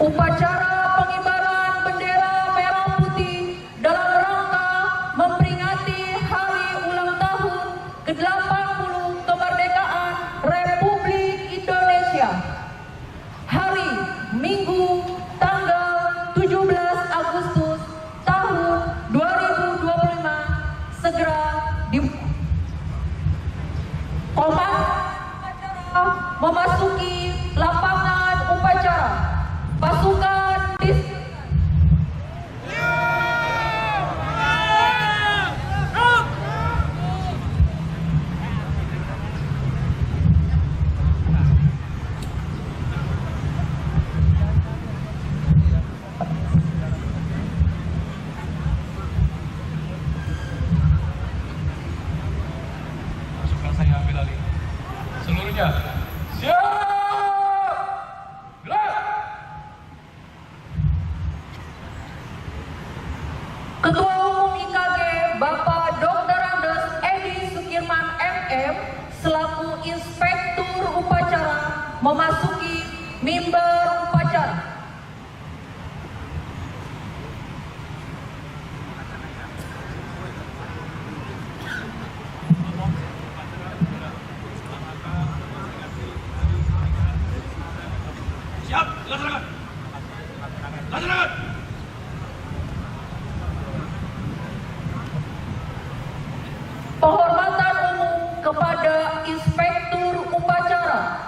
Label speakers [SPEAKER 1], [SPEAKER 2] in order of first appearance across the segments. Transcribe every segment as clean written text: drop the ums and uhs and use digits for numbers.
[SPEAKER 1] Upacara pengibaran bendera merah putih dalam rangka memperingati hari ulang tahun ke-80 kemerdekaan Republik Indonesia. Hari Minggu tanggal 17 Agustus tahun 2025 segera dimulai. Upacara memasuki lapangan upacara. Pasukan
[SPEAKER 2] pasukan saya ambil alih. Seluruhnya siap.
[SPEAKER 1] Ketua Umum IKG Bapak Dr. Andes Edi Sukirman MM selaku Inspektur Upacara memasuki mimbar upacara.
[SPEAKER 2] Siap, laksanakan. Laksanakan.
[SPEAKER 1] Penghormatan umum kepada Inspektur Upacara.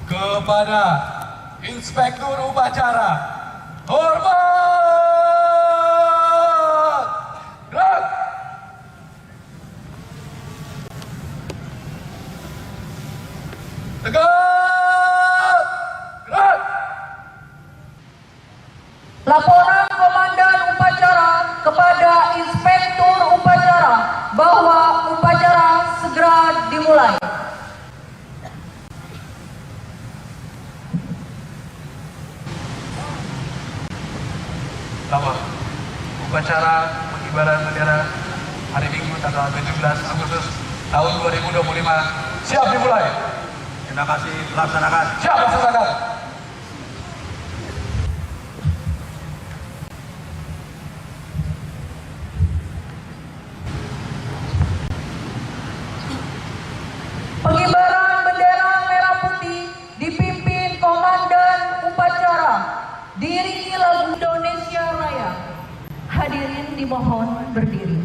[SPEAKER 2] Kepada Inspektur Upacara, hormat. Gerak. Tegak. Gerak.
[SPEAKER 1] Laporan Komandan Upacara kepada Inspektur Upacara bahwa upacara segera dimulai.
[SPEAKER 2] Pertama, upacara pengibaran bendera hari Minggu tanggal 17 Agustus tahun 2025 siap dimulai. Terima kasih, laksanakan. Siap, laksanakan.
[SPEAKER 1] Pengibaran bendera merah putih dipimpin Komandan Upacara diiringi lagu Indonesia Raya. Hadirin dimohon berdiri.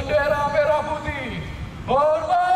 [SPEAKER 2] bendera merah putih. Hormat!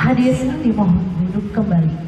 [SPEAKER 1] Hadirin dimohon duduk kembali.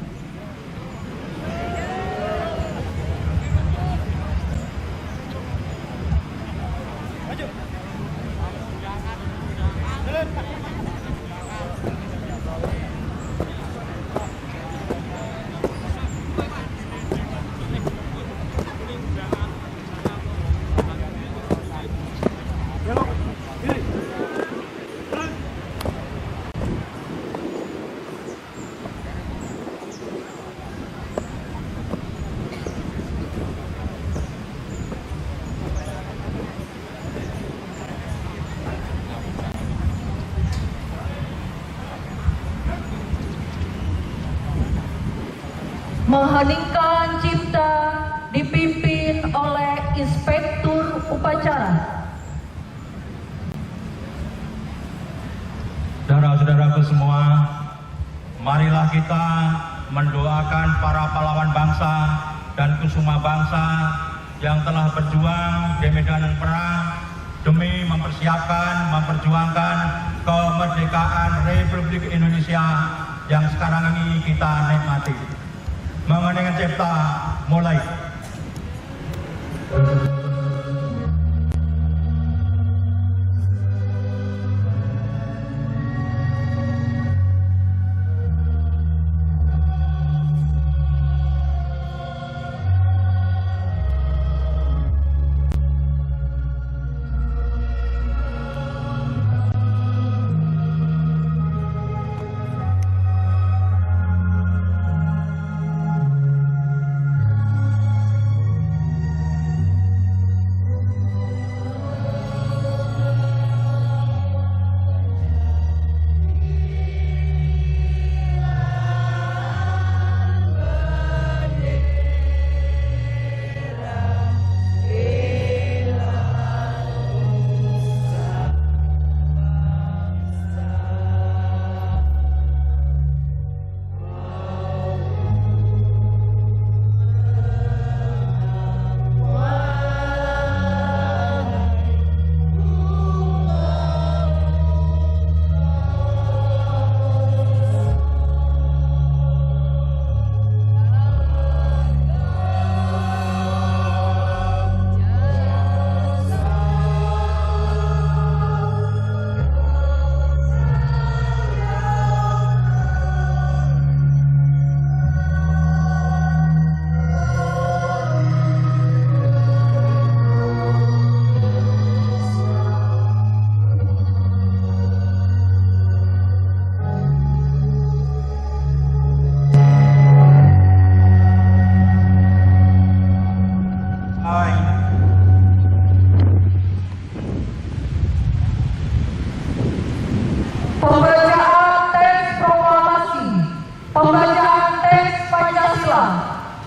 [SPEAKER 1] Mengheningkan cipta dipimpin oleh Inspektur Upacara.
[SPEAKER 3] Saudara-saudaraku semua, marilah kita mendoakan para pahlawan bangsa dan kusuma bangsa yang telah berjuang di medan perang demi memperjuangkan kemerdekaan Republik Indonesia yang sekarang ini kita nikmati. Mengenai cipta mulai.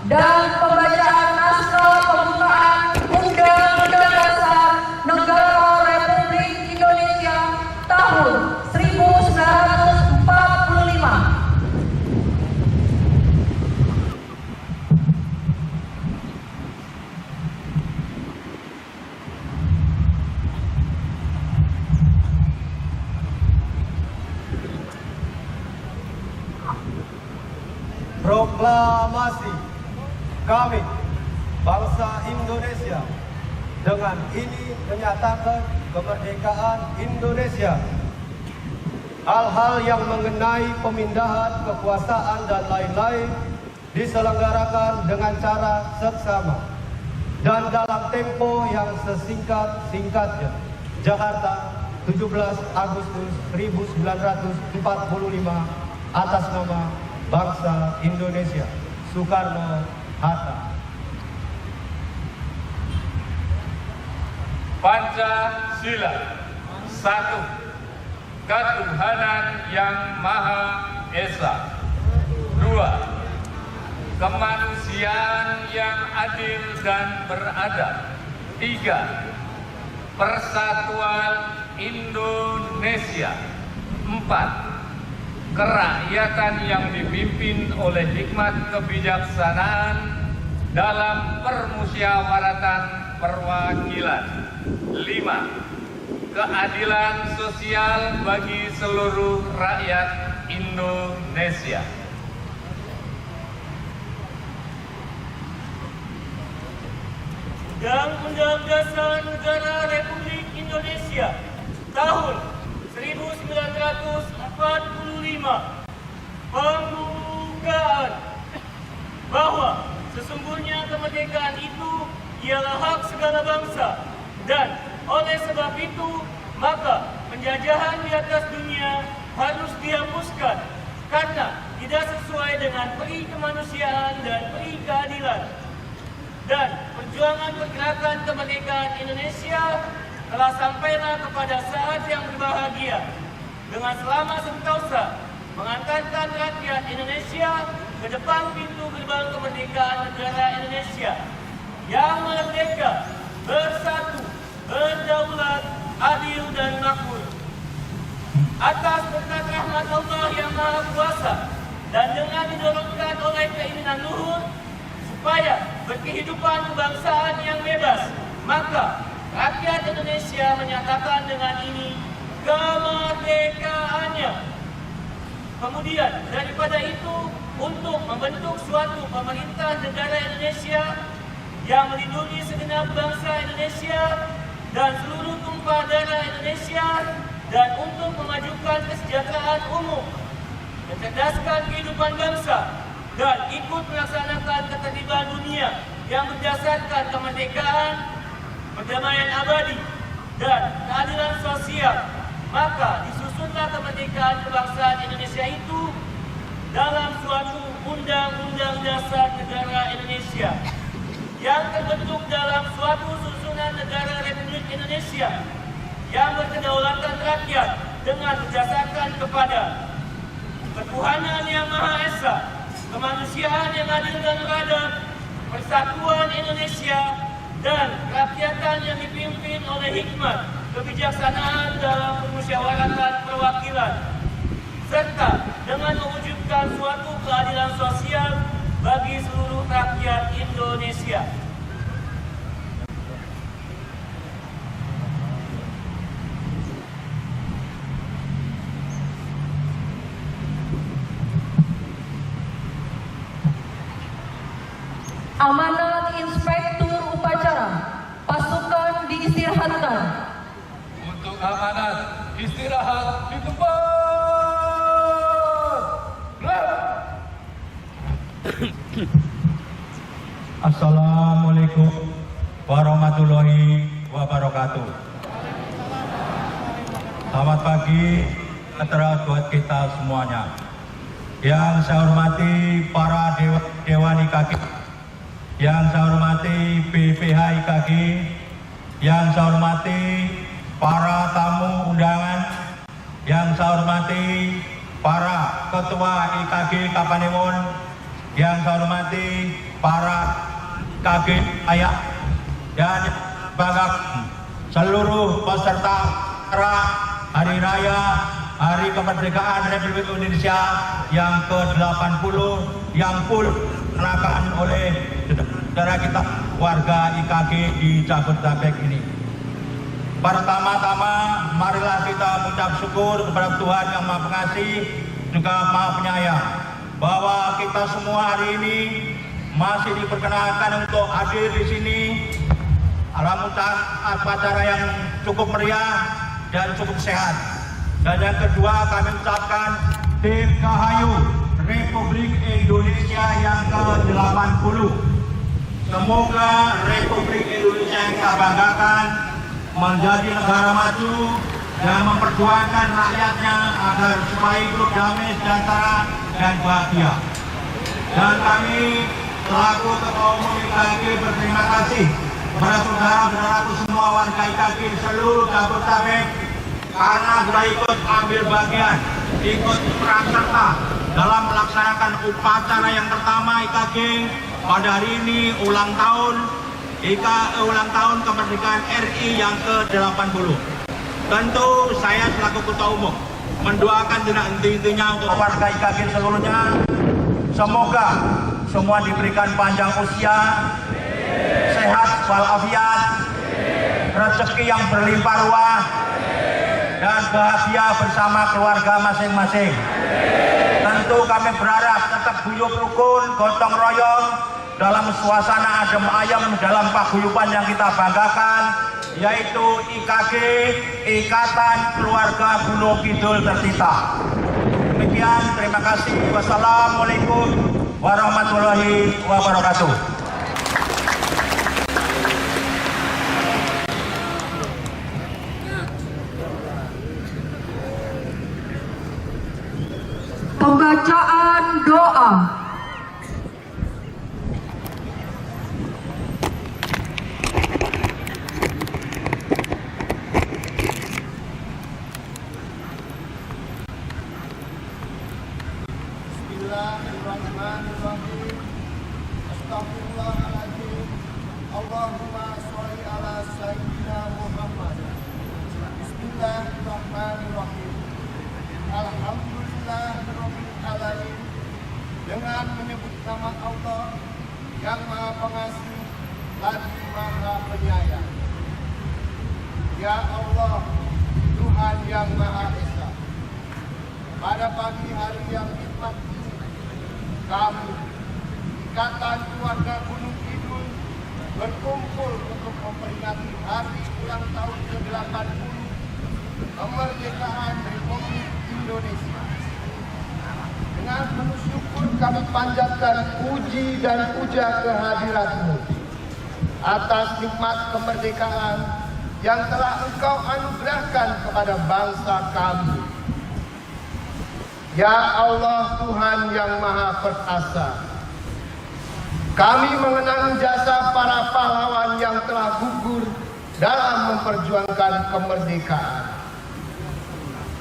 [SPEAKER 1] dan pembacaan naskah pembukaan Undang-Undang Dasar Negara Republik Indonesia tahun 1945.
[SPEAKER 4] Proklamasi kami, bangsa Indonesia, dengan ini menyatakan kemerdekaan Indonesia. Hal-hal yang mengenai pemindahan kekuasaan dan lain-lain diselenggarakan dengan cara seksama dan dalam tempo yang sesingkat-singkatnya. Jakarta, 17 Agustus 1945, atas nama bangsa Indonesia. Soekarno-Hatta.
[SPEAKER 5] Pancasila. 1. Ketuhanan yang Maha Esa. 2. Kemanusiaan yang adil dan beradab. 3. Persatuan Indonesia. 4. Kerakyatan yang dipimpin oleh hikmat kebijaksanaan dalam permusyawaratan perwakilan. 5. Keadilan sosial bagi seluruh rakyat Indonesia.
[SPEAKER 6] Undang-Undang Dasar Negara Republik Indonesia tahun 1945. Pembukaan bahwa sesungguhnya kemerdekaan itu ialah hak segala bangsa, dan oleh sebab itu maka penjajahan di atas dunia harus dihapuskan karena tidak sesuai dengan peri kemanusiaan dan peri keadilan. Dan perjuangan pergerakan kemerdekaan Indonesia telah sampailah kepada saat yang berbahagia dengan selama sentosa mengantarkan rakyat Indonesia ke depan pintu gerbang kemerdekaan negara Indonesia yang merdeka, bersatu, berdaulat, adil dan makmur. Atas berkat rahmat Allah yang Maha Kuasa dan dengan didorongkan oleh keinginan luhur supaya berkehidupan kebangsaan yang bebas, maka rakyat Indonesia menyatakan dengan ini kemerdekaannya. Kemudian daripada itu, untuk membentuk suatu pemerintah negara Indonesia yang melindungi segenap bangsa Indonesia dan seluruh tumpah darah Indonesia, dan untuk memajukan kesejahteraan umum, mencerdaskan kehidupan bangsa, dan ikut melaksanakan ketertiban dunia yang berdasarkan kemerdekaan, perdamaian abadi, dan keadilan sosial, maka disusunlah kemerdekaan kebangsaan Indonesia itu dalam suatu Undang-Undang Dasar Negara Indonesia yang terbentuk dalam suatu susunan negara Republik Indonesia yang berkedaulatan rakyat dengan berdasarkan kepada ketuhanan yang Maha Esa, kemanusiaan yang adil dan beradab, persatuan Indonesia, dan kerakyatan yang dipimpin oleh hikmat kebijaksanaan dalam permusyawaratan perwakilan, serta dengan mewujudkan suatu keadilan sosial bagi seluruh rakyat Indonesia.
[SPEAKER 1] Amanat Inspektur Upacara, pasukan diistirahatkan.
[SPEAKER 2] Untuk amanat istirahat di tempat.
[SPEAKER 3] Assalamualaikum warahmatullahi wabarakatuh. Selamat pagi, sejahtera buat kita semuanya. Yang saya hormati para Dewan IKG, yang saya hormati BPH IKG, yang saya hormati para tamu undangan, yang saya hormati para Ketua IKG Kapanewon, yang saya hormati para kakek ayah dan banggakan seluruh peserta acara Hari Raya Hari Kemerdekaan Republik Indonesia yang ke-80 yang full dilaksanakan oleh saudara kita warga IKG di Jabodetabek ini. Pertama-tama marilah kita mengucap syukur kepada Tuhan yang Maha Pengasih juga Maha Penyayang bahwa kita semua hari ini masih diperkenalkan untuk hadir di sini dalam acara yang cukup meriah dan cukup sehat. Dan yang kedua kami ucapkan Dirgahayu Republik Indonesia yang ke-80. Semoga Republik Indonesia yang kita banggakan menjadi negara maju yang memperjuangkan rakyatnya agar supaya hidup damai, sejahtera, dan bahagia. Dan kami selaku Ketua Umum IKG berterima kasih kepada saudara-saudaraku semua warga IKG di seluruh Jabodetabek karena sudah ikut ambil bagian, ikut peran serta dalam melaksanakan upacara yang pertama IKG pada hari ini ulang tahun kemerdekaan RI yang ke-80. Tentu saya selaku Ketua Umum mendoakan tidak henti-hentinya untuk warga IKG seluruhnya. Semoga semua diberikan panjang usia, sehat walafiat, rezeki yang berlimpah ruah, dan bahagia bersama keluarga masing-masing. Tentu kami berharap tetap guyup rukun, gotong royong dalam suasana adem ayem dalam paguyuban yang kita banggakan, yaitu IKG, Ikatan Keluarga Gunung Kidul Tercipta. Demikian, terima kasih. Wassalamualaikum warahmatullahi wabarakatuh.
[SPEAKER 1] Pembacaan doa.
[SPEAKER 4] Bismillahirrahmanirrahim. Astagfirullahaladzim. Allahumma sholli ala sayyidina Muhammad. Bismillahirrahmanirrahim. Alhamdulillahirabbil alamin. Dengan menyebut nama Allah yang Maha Pengasih lagi Maha Penyayang. Ya Allah, Tuhan yang Maha Esa, pada pagi hari yang nikmat ini, kami, Ikatan Keluarga Gunung Kidul, berkumpul untuk memperingati hari ulang tahun ke-80 kemerdekaan Republik Indonesia. Dengan penuh syukur kami panjatkan puji dan puja kehadirat-Mu atas nikmat kemerdekaan yang telah Engkau anugerahkan kepada bangsa kami. Ya Allah, Tuhan yang Maha Perkasa, kami mengenang jasa para pahlawan yang telah gugur dalam memperjuangkan kemerdekaan.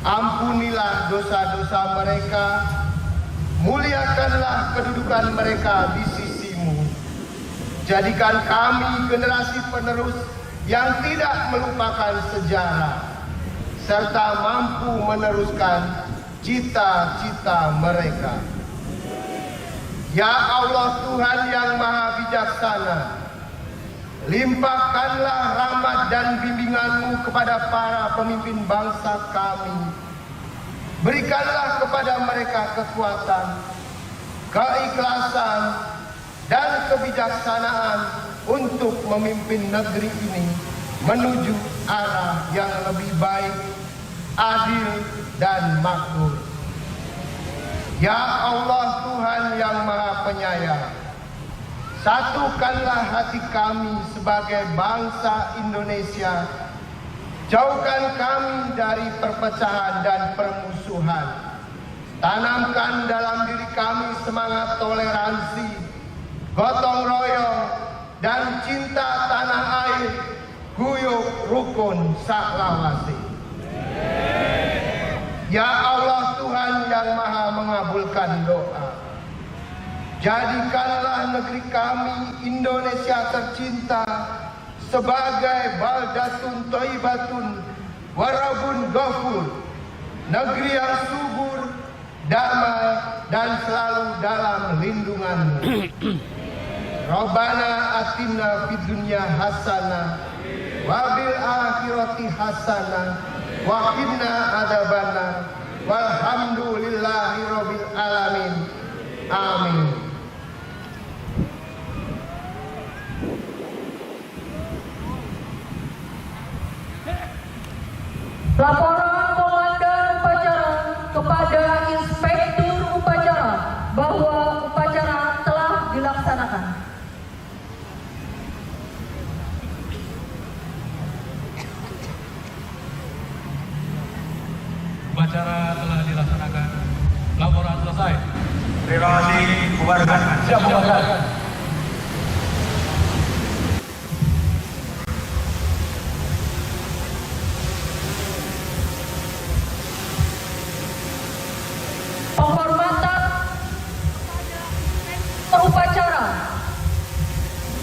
[SPEAKER 4] Ampunilah dosa-dosa mereka, muliakanlah kedudukan mereka di sisi-Mu. Jadikan kami generasi penerus yang tidak melupakan sejarah, serta mampu meneruskan cita-cita mereka. Ya Allah, Tuhan yang Maha Bijaksana, limpahkanlah rahmat dan bimbingan-Mu kepada para pemimpin bangsa kami. Berikanlah kepada mereka kekuatan, keikhlasan, dan kebijaksanaan untuk memimpin negeri ini menuju arah yang lebih baik, adil, dan makmur. Ya Allah, Tuhan yang Maha Penyayang, satukanlah hati kami sebagai bangsa Indonesia. Jauhkan kami dari perpecahan dan permusuhan. Tanamkan dalam diri kami semangat toleransi, gotong royong, dan cinta tanah air, guyup rukun saklawase. Ya Allah, Tuhan yang Maha mengabulkan doa, Jadikanlah negeri kami Indonesia tercinta sebagai baldatun thayyibatun warabun ghafur, negeri yang subur, damai, dan selalu dalam lindungan-Mu. Rabbana atina fid dunya hasanah wa bil akhirati hasanah wa qina adzabannar walhamdulillahi rabbil alamin. Amin.
[SPEAKER 1] Laporan Komandan Upacara kepada Inspektur Upacara bahwa upacara telah dilaksanakan.
[SPEAKER 2] Upacara telah dilaksanakan. Laporan selesai.
[SPEAKER 3] Terima kasih, bubarkan.
[SPEAKER 2] Siap, bubarkan.
[SPEAKER 1] Penghormatan upacara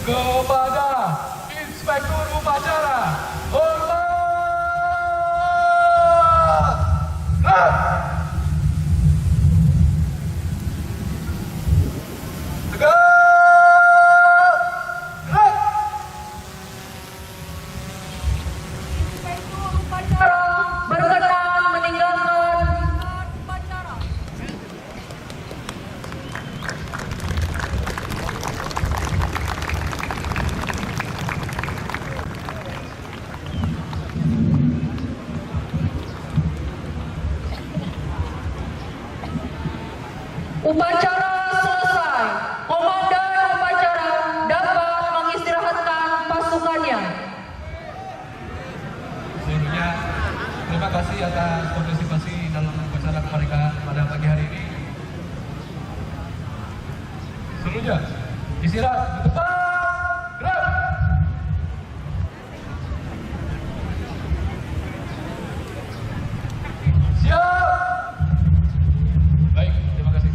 [SPEAKER 2] Kepada Inspektur Upacara, hormat.
[SPEAKER 1] Inspektur Upacara berkenan meninggalkan upacara. Upacara selesai. Komandan upacara dapat mengistirahatkan pasukannya.
[SPEAKER 2] Seluruhnya, terima kasih atas partisipasi dalam upacara kemerdekaan pada pagi hari ini. Seluruhnya, istirahat di tempat. Gerak. Siap. Baik, terima kasih.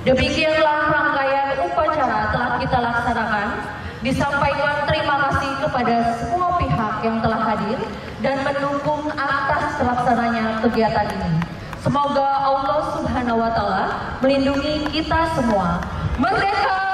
[SPEAKER 1] Demikianlah rangkaian upacara telah kita laksanakan. Disampaikan terima kasih kepada semua pihak yang telah hadir dan mendukung atas terlaksananya kegiatan ini. Semoga Allah Subhanahu wa Ta'ala melindungi kita semua. Merdeka!